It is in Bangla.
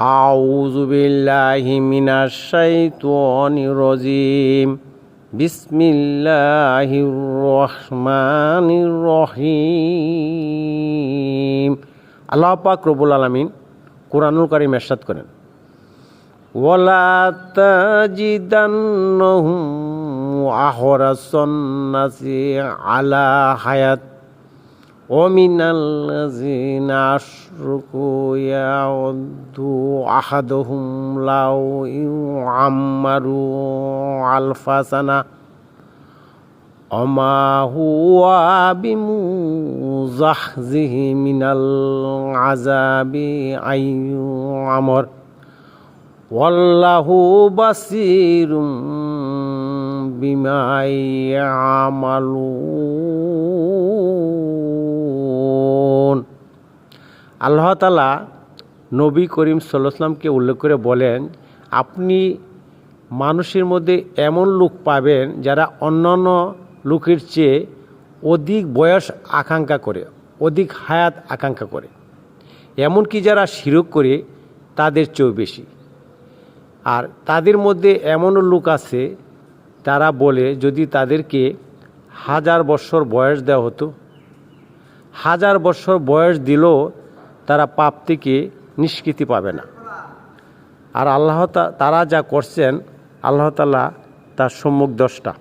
আউযু বিল্লাহি মিনাশ শাইতানির রাজিম। বিসমিল্লাহির রহমানির রহিম। আল্লাহ পাক রব্বুল আলামিন কুরআনুল কারীম ইরশাদ করেন, ওয়ালা তাজিদান্নাহুম আহরাসান নাসি আলা হায়াত ওয়া মিনাল্লাযিনা আশরাকু ইয়াউদ্দু আহাদুহুম লাউ ইউআম্মারু আলফা সানা ওমা হুয়া বিমুযাহজিহি মিনাল আযাবি আইয়ু আমর ওয়াল্লাহু বাসীরুম বিমা ইয়ামালুন। আল্লাহ তাআলা নবী করিম সাল্লাল্লাহু আলাইহি ওয়াসাল্লামকে উল্লেখ করে বলেন, আপনি মানুষের মধ্যে এমন লোক পাবেন যারা অন্যান্য লোকের চেয়ে অধিক বয়স আকাঙ্ক্ষা করে, অধিক হায়াত আকাঙ্ক্ষা করে, এমনকি যারা শিরক করে তাদের চেয়েও বেশি। আর তাদের মধ্যে এমনও লোক আছে তারা বলে, যদি তাদেরকে 1000 বছর বয়স দেওয়া হতো, 1000 বছর বয়স দিলেও তারা পাপ থেকে নিষ্কৃতি পাবে না। আর তারা যা করছেন আল্লাহ তাআলা তার সম্মুখ দ্রষ্টা।